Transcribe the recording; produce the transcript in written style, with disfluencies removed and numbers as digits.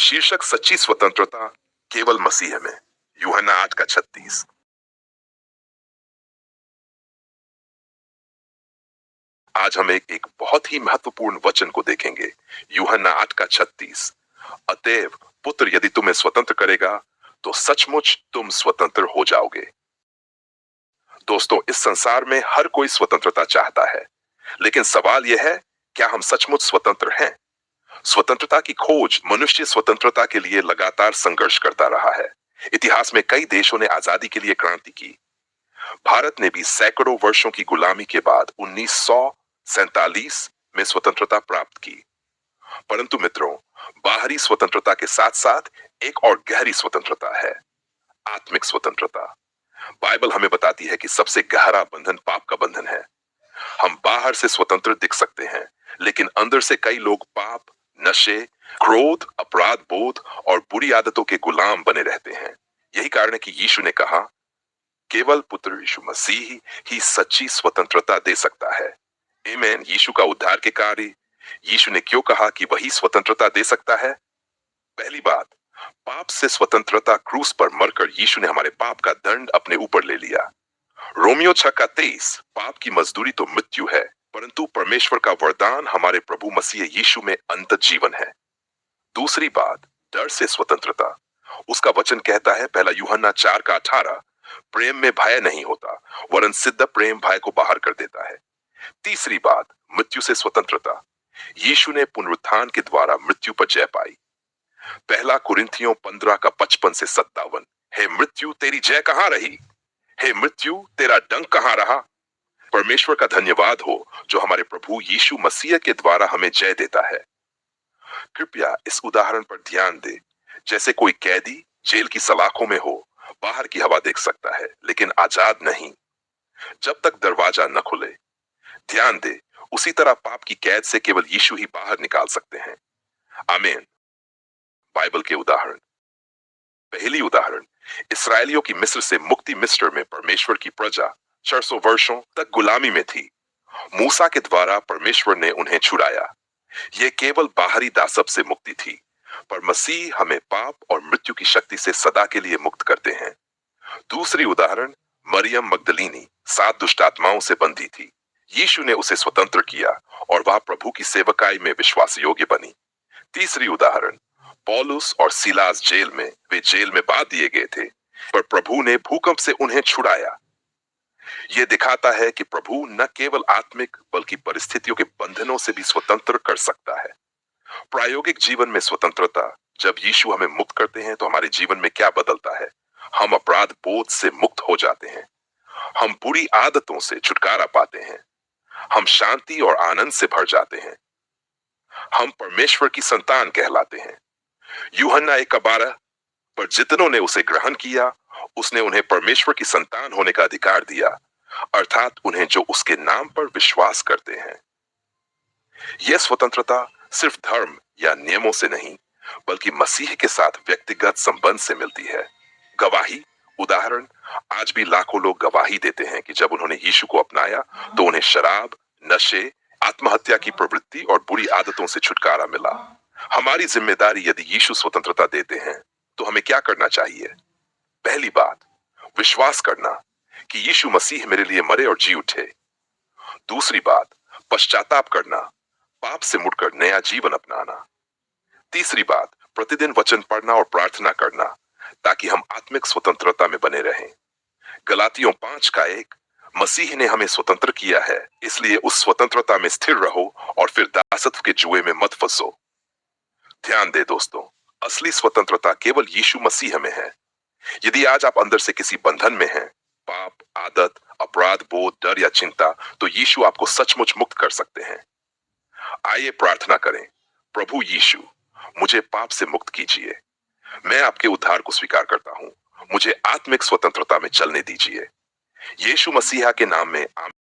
शीर्षक सच्ची स्वतंत्रता केवल मसीह में। यूहन्ना 8:36। आज हम एक बहुत ही महत्वपूर्ण वचन को देखेंगे। यूहन्ना 8:36। अतएव पुत्र यदि तुम्हें स्वतंत्र करेगा तो सचमुच तुम स्वतंत्र हो जाओगे। दोस्तों, इस संसार में हर कोई स्वतंत्रता चाहता है, लेकिन सवाल यह है, क्या हम सचमुच स्वतंत्र हैं? स्वतंत्रता की खोज मनुष्य स्वतंत्रता के लिए लगातार संघर्ष करता रहा है। इतिहास में कई देशों ने आजादी के लिए क्रांति की। भारत ने भी सैकड़ों वर्षों की गुलामी के बाद 1947 में स्वतंत्रता प्राप्त की। परंतु मित्रों, बाहरी स्वतंत्रता के साथ साथ एक और गहरी स्वतंत्रता है, आत्मिक स्वतंत्रता। बाइबल हमें बताती है कि सबसे गहरा बंधन पाप का बंधन है। हम बाहर से स्वतंत्र दिख सकते हैं, लेकिन अंदर से कई लोग पाप, नशे, क्रोध, अपराध बोध और बुरी आदतों के गुलाम बने रहते हैं। यही कारण है कि यीशु ने कहा, केवल पुत्र यीशु मसीह ही सच्ची स्वतंत्रता दे सकता है। आमीन। यीशु का उद्धार के कार्य, यीशु ने क्यों कहा कि वही स्वतंत्रता दे सकता है? पहली बात, पाप से स्वतंत्रता। क्रूस पर मरकर यीशु ने हमारे पाप का दंड अपने ऊपर ले लिया। रोमियो 6:23। पाप की मजदूरी तो मृत्यु है, परंतु परमेश्वर का वरदान हमारे प्रभु मसीह यीशु में अनंत जीवन है। दूसरी बात, डर से स्वतंत्रता। उसका वचन कहता है, पहला यूहन्ना 4:18, प्रेम में भय नहीं होता, वरन सिद्ध प्रेम भय को बाहर कर देता है। तीसरी बात, मृत्यु से स्वतंत्रता। यीशु ने पुनरुत्थान के द्वारा मृत्यु पर जय पाई। पहला कुरिन्थियों 15:55-57। हे मृत्यु, तेरी जय कहां रही? हे मृत्यु, तेरा डंक कहां रहा? परमेश्वर का धन्यवाद हो जो हमारे प्रभु यीशु मसीह के द्वारा हमें जय देता है। कृपया इस उदाहरण पर ध्यान दे। जैसे कोई कैदी जेल की सलाखों में हो, बाहर की हवा देख सकता है लेकिन आजाद नहीं, जब तक दरवाजा न खुले। ध्यान दे, उसी तरह पाप की कैद से केवल यीशु ही बाहर निकाल सकते हैं। आमीन। बाइबल के उदाहरण। पहली उदाहरण, इसराइलियों की मिस्र से मुक्ति। मिस्र में परमेश्वर की प्रजा 400 वर्षों तक गुलामी में थी। मूसा के द्वारा परमेश्वर ने उन्हें छुड़ाया। यह केवल बाहरी दासत्व से मुक्ति थी, पर मसीह हमें पाप और मृत्यु की शक्ति से सदा के लिए मुक्त करते हैं। दूसरी उदाहरण, मरियम मगदलीनी 7 दुष्ट आत्माओं से बंधी थी। यीशु ने उसे स्वतंत्र किया और वह प्रभु की सेवकाई में विश्वास योग्य बनी। तीसरी उदाहरण, पौलुस और सीलास जेल में। वे जेल में बांध दिए गए थे, पर प्रभु ने भूकंप से उन्हें छुड़ाया। यह दिखाता है कि प्रभु न केवल आत्मिक बल्कि परिस्थितियों के बंधनों से भी स्वतंत्र कर सकता है। प्रायोगिक जीवन में स्वतंत्रता। जब यीशु हमें मुक्त करते हैं तो हमारे जीवन में क्या बदलता है? हम अपराध बोध से मुक्त हो जाते हैं, हम बुरी आदतों से छुटकारा पाते हैं, हम शांति और आनंद से भर जाते हैं, हम परमेश्वर की संतान कहलाते हैं। यूहन्ना 1:12, पर जितनों ने उसे ग्रहण किया उसने उन्हें परमेश्वर की संतान होने का अधिकार दिया, अर्थात उन्हें जो उसके नाम पर विश्वास करते हैं। यह स्वतंत्रता सिर्फ धर्म या नियमों से नहीं, बल्कि मसीह के साथ व्यक्तिगत संबंध से मिलती है। गवाही। उदाहरण, आज भी लाखों लोग गवाही देते हैं कि जब उन्होंने यीशु को अपनाया तो उन्हें शराब, नशे, आत्महत्या की प्रवृत्ति और बुरी आदतों से छुटकारा मिला। हमारी जिम्मेदारी, यदि यीशु स्वतंत्रता देते हैं तो हमें क्या करना चाहिए? पहली बात, विश्वास करना कि यीशु मसीह मेरे लिए मरे और जी उठे। दूसरी बात, पश्चाताप करना, पाप से मुड़कर नया जीवन अपनाना। तीसरी बात, प्रतिदिन वचन पढ़ना और प्रार्थना करना ताकि हम आत्मिक स्वतंत्रता में बने रहें। गलातियों 5:1, मसीह ने हमें स्वतंत्र किया है, इसलिए उस स्वतंत्रता में स्थिर रहो और फिर दासत्व के जुए में मत फंसो। ध्यान दे दोस्तों, असली स्वतंत्रता केवल यीशु मसीह में है। यदि आज आप अंदर से किसी बंधन में हैं, पाप, आदत, अपराध बोध, डर या चिंता, तो यीशु आपको सचमुच मुक्त कर सकते हैं। आइए प्रार्थना करें। प्रभु यीशु, मुझे पाप से मुक्त कीजिए। मैं आपके उद्धार को स्वीकार करता हूं। मुझे आत्मिक स्वतंत्रता में चलने दीजिए। यीशु मसीहा के नाम में आमीन।